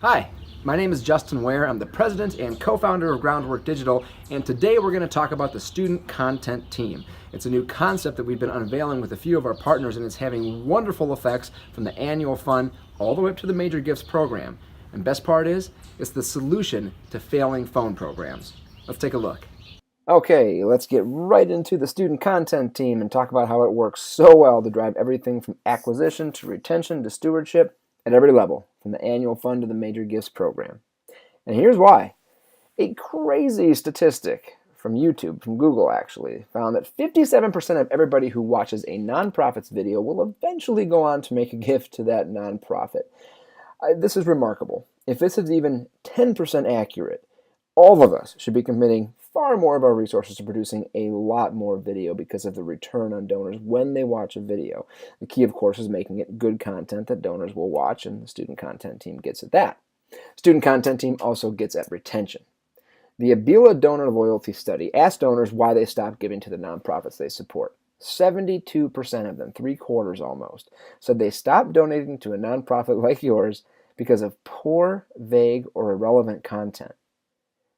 Hi, my name is Justin Ware. I'm the president and co-founder of Groundwork Digital, and today we're going to talk about the student content team. It's a new concept that we've been unveiling with a few of our partners, and it's having wonderful effects from the annual fund all the way up to the major gifts program. And best part is, it's the solution to failing phone programs. Let's take a look. Okay, let's get right into the student content team and talk about how it works so well to drive everything from acquisition to retention to stewardship at every level, from the annual fund to the major gifts program. And here's why. A crazy statistic from YouTube, from Google actually, found that 57% of everybody who watches a nonprofit's video will eventually go on to make a gift to that nonprofit. This is remarkable. If this is even 10% accurate, all of us should be committing far more of our resources to producing a lot more video because of the return on donors when they watch a video. The key, of course, is making it good content that donors will watch, and the student content team gets at that. Student content team also gets at retention. The Abila Donor Loyalty Study asked donors why they stopped giving to the nonprofits they support. 72% of them, 3/4 almost, said they stopped donating to a nonprofit like yours because of poor, vague, or irrelevant content.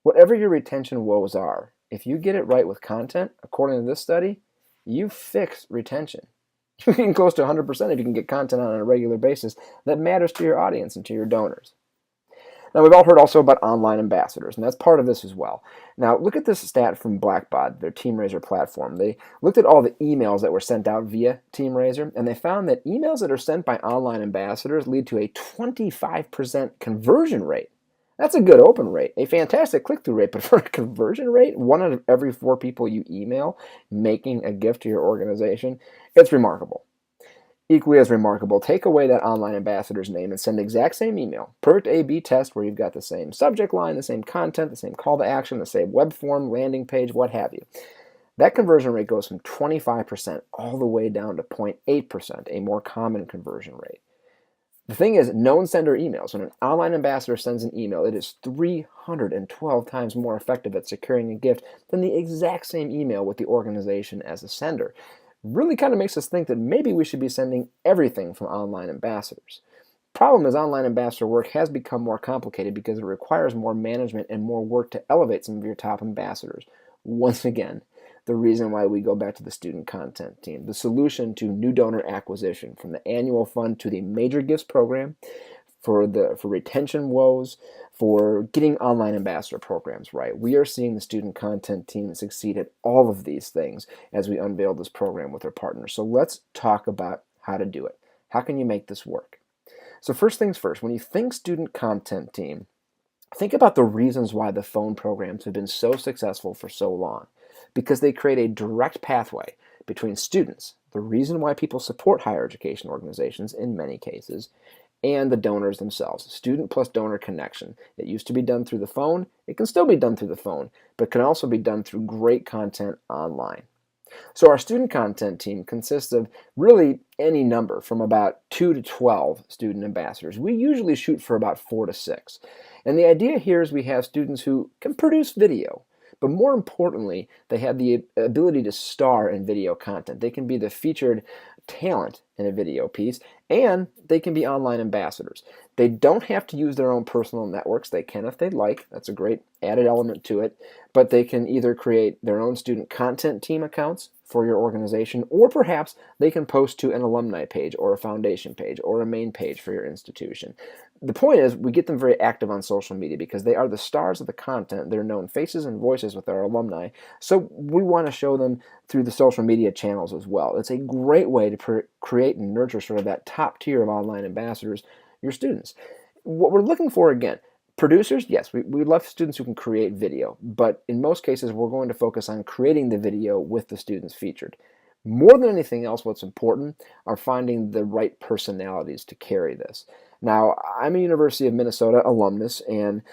Whatever your retention woes are, if you get it right with content, according to this study, you fix retention. You're getting close to 100% if you can get content on a regular basis that matters to your audience and to your donors. Now, we've all heard also about online ambassadors, and that's part of this as well. Now, look at this stat from Blackbaud, their TeamRaiser platform. They looked at all the emails that were sent out via TeamRaiser, and they found that emails that are sent by online ambassadors lead to a 25% conversion rate. That's a good open rate, a fantastic click-through rate, but for a conversion rate, 1 out of every 4 people you email making a gift to your organization, it's remarkable. Equally as remarkable, take away that online ambassador's name and send the exact same email. Perfect A/B test where you've got the same subject line, the same content, the same call to action, the same web form, landing page, what have you. That conversion rate goes from 25% all the way down to 0.8%, a more common conversion rate. The thing is, known sender emails. When an online ambassador sends an email, it is 312 times more effective at securing a gift than the exact same email with the organization as the sender. Really kind of makes us think that maybe we should be sending everything from online ambassadors. Problem is, online ambassador work has become more complicated because it requires more management and more work to elevate some of your top ambassadors. Once again, the reason why we go back to the student content team, the solution to new donor acquisition from the annual fund to the major gifts program, for retention woes, for getting online ambassador programs right. We are seeing the student content team succeed at all of these things as we unveil this program with our partners. So let's talk about how to do it. How can you make this work? So first things first, when you think student content team, think about the reasons why the phone programs have been so successful for so long. Because they create a direct pathway between students, the reason why people support higher education organizations in many cases, and the donors themselves. Student plus donor connection. It used to be done through the phone. It can still be done through the phone, but can also be done through great content online. So our student content team consists of really any number from about 2 to 12 student ambassadors. We usually shoot for about 4 to 6. And the idea here is we have students who can produce video, but more importantly, they have the ability to star in video content. They can be the featured talent in a video piece, and they can be online ambassadors. They don't have to use their own personal networks. They can if they'd like. That's a great added element to it. But they can either create their own student content team accounts for your organization, or perhaps they can post to an alumni page or a foundation page or a main page for your institution. The point is, we get them very active on social media because they are the stars of the content. They're known faces and voices with our alumni. So we want to show them through the social media channels as well. It's a great way to create and nurture sort of that top tier of online ambassadors, your students. What we're looking for, again, producers, yes, we love students who can create video, but in most cases we're going to focus on creating the video with the students featured. More than anything else, what's important are finding the right personalities to carry this. Now, I'm a University of Minnesota alumnus, and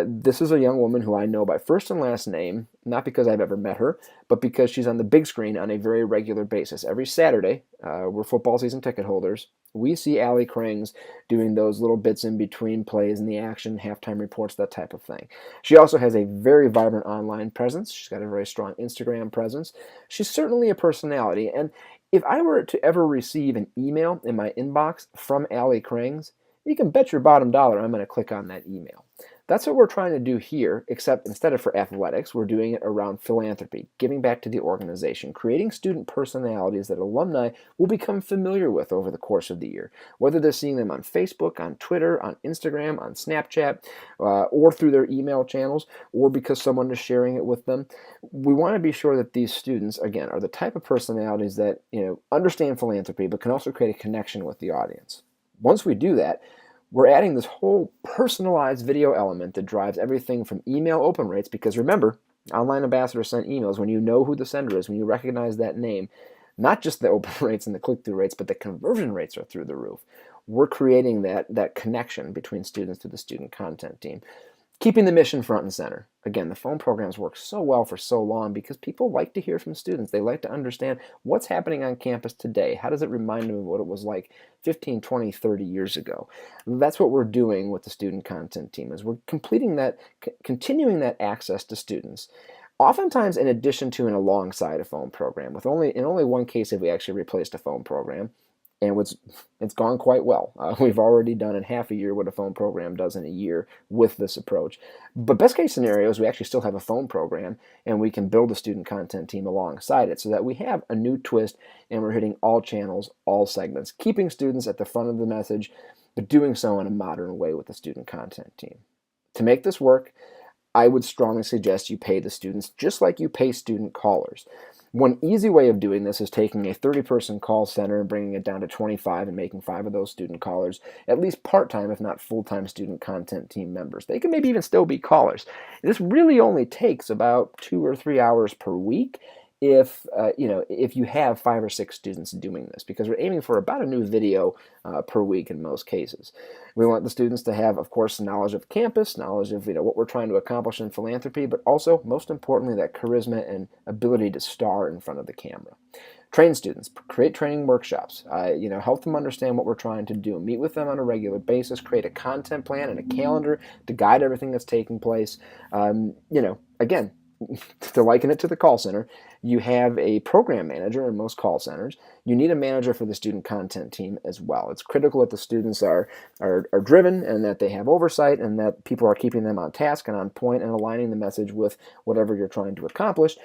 this is a young woman who I know by first and last name, not because I've ever met her, but because she's on the big screen on a very regular basis. Every Saturday, we're football season ticket holders. We see Allie Krangs doing those little bits in between plays and the action, halftime reports, that type of thing. She also has a very vibrant online presence. She's got a very strong Instagram presence. She's certainly a personality, and if I were to ever receive an email in my inbox from Allie Krangs, you can bet your bottom dollar I'm going to click on that email. That's what we're trying to do here, except instead of for athletics, we're doing it around philanthropy, giving back to the organization, creating student personalities that alumni will become familiar with over the course of the year, whether they're seeing them on Facebook, on Twitter, on Instagram, on Snapchat, or through their email channels, or because someone is sharing it with them. We want to be sure that these students, again, are the type of personalities that understand philanthropy, but can also create a connection with the audience. Once we do that, we're adding this whole personalized video element that drives everything from email open rates, because remember, online ambassadors send emails. When you know who the sender is, when you recognize that name, not just the open rates and the click-through rates, but the conversion rates are through the roof. We're creating that connection between students to the student content team. Keeping the mission front and center. Again, the phone programs work so well for so long because people like to hear from students. They like to understand what's happening on campus today. How does it remind them of what it was like 15, 20, 30 years ago? That's what we're doing with the student content team, is we're continuing that access to students. Oftentimes in addition to and alongside a phone program. In only one case have we actually replaced a phone program. And it's gone quite well. We've already done in half a year what a phone program does in a year with this approach. But best case scenario is we actually still have a phone program and we can build a student content team alongside it so that we have a new twist and we're hitting all channels, all segments, keeping students at the front of the message, but doing so in a modern way with the student content team. To make this work, I would strongly suggest you pay the students just like you pay student callers. One easy way of doing this is taking a 30-person call center and bringing it down to 25 and making 5 of those student callers at least part-time, if not full-time student content team members. They can maybe even still be callers. This really only takes about 2 or 3 hours per week if you have 5 or 6 students doing this, because we're aiming for about a new video per week in most cases. We want the students to have, of course, knowledge of campus, knowledge of what we're trying to accomplish in philanthropy, but also, most importantly, that charisma and ability to star in front of the camera. Train students, create training workshops, help them understand what we're trying to do, meet with them on a regular basis, create a content plan and a calendar to guide everything that's taking place. Again, to liken it to the call center, you have a program manager in most call centers. You need a manager for the student content team as well. It's critical that the students are driven and that they have oversight and that people are keeping them on task and on point and aligning the message with whatever you're trying to accomplish.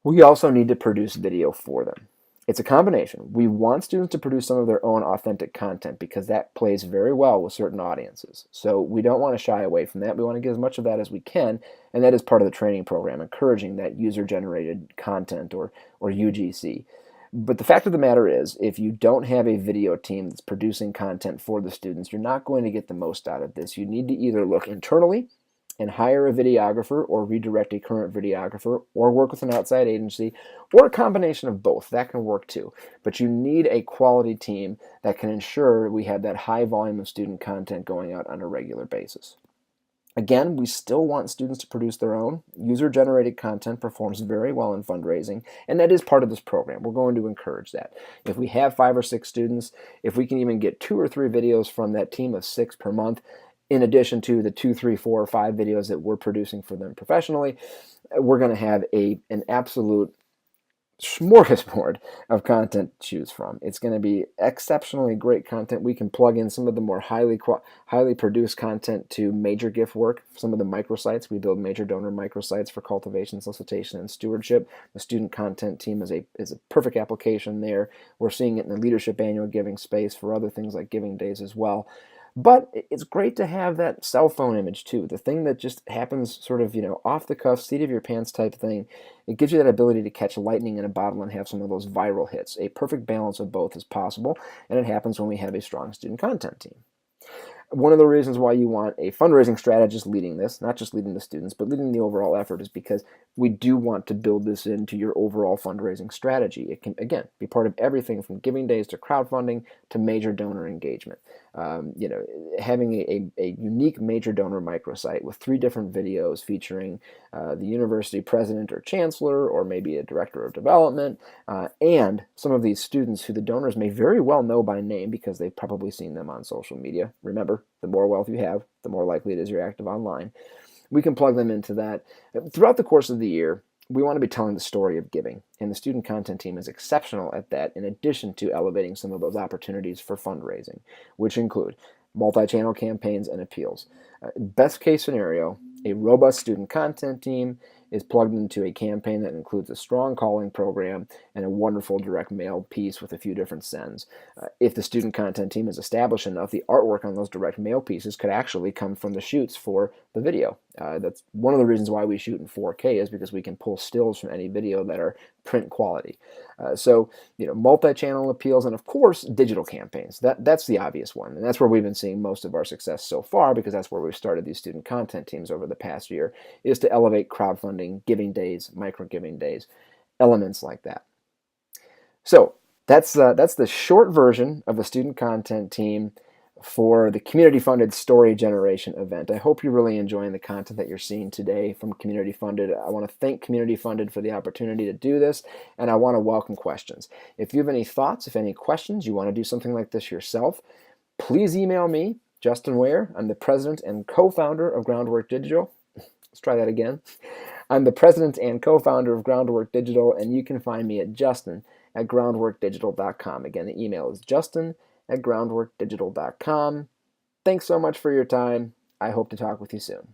We also need to produce video for them. It's a combination. We want students to produce some of their own authentic content because that plays very well with certain audiences. So we don't want to shy away from that. We want to get as much of that as we can, and that is part of the training program, encouraging that user-generated content or UGC. But the fact of the matter is, if you don't have a video team that's producing content for the students, you're not going to get the most out of this. You need to either look internally and hire a videographer or redirect a current videographer or work with an outside agency or a combination of both. That can work too. But you need a quality team that can ensure we have that high volume of student content going out on a regular basis. Again, we still want students to produce their own. User-generated content performs very well in fundraising, and that is part of this program. We're going to encourage that. If we have 5 or 6 students, if we can even get 2 or 3 videos from that team of 6 per month, in addition to the 2, 3, 4, or 5 videos that we're producing for them professionally, we're going to have an absolute smorgasbord of content to choose from. It's going to be exceptionally great content. We can plug in some of the more highly produced content to major gift work. Some of the microsites, we build major donor microsites for cultivation, solicitation, and stewardship. The student content team is a perfect application there. We're seeing it in the leadership annual giving space for other things like giving days as well. But it's great to have that cell phone image too, the thing that just happens sort of, off the cuff, seat of your pants type thing. It gives you that ability to catch lightning in a bottle and have some of those viral hits. A perfect balance of both is possible, and it happens when we have a strong student content team. One of the reasons why you want a fundraising strategist leading this, not just leading the students, but leading the overall effort, is because we do want to build this into your overall fundraising strategy. It can, again, be part of everything from giving days to crowdfunding to major donor engagement. Having a unique major donor microsite with 3 different videos featuring the university president or chancellor or maybe a director of development and some of these students who the donors may very well know by name because they've probably seen them on social media. Remember, the more wealth you have, the more likely it is you're active online. We can plug them into that. Throughout the course of the year, we want to be telling the story of giving, and the student content team is exceptional at that, in addition to elevating some of those opportunities for fundraising, which include multi-channel campaigns, and appeals. Best case scenario, a robust student content team is plugged into a campaign that includes a strong calling program and a wonderful direct mail piece with a few different sends. If the student content team is established enough, the artwork on those direct mail pieces could actually come from the shoots for the video. That's one of the reasons why we shoot in 4K, is because we can pull stills from any video that are print quality. So, multi-channel appeals, and of course, digital campaigns. That's the obvious one, and that's where we've been seeing most of our success so far, because that's where we've started these student content teams over the past year, is to elevate crowdfunding, giving days, micro giving days, elements like that. So that's the short version of the student content team for the community-funded story generation event. I hope you're really enjoying the content that you're seeing today from Community Funded. I want to thank Community Funded for the opportunity to do this, and I want to welcome questions. If you have any thoughts, if any questions, you want to do something like this yourself, please email me, Justin Ware. I'm the president and co-founder of Groundwork Digital. Let's try that again. I'm the president and co-founder of Groundwork Digital, and you can find me at justin@groundworkdigital.com. Again, the email is justin@groundworkdigital.com. Thanks so much for your time. I hope to talk with you soon.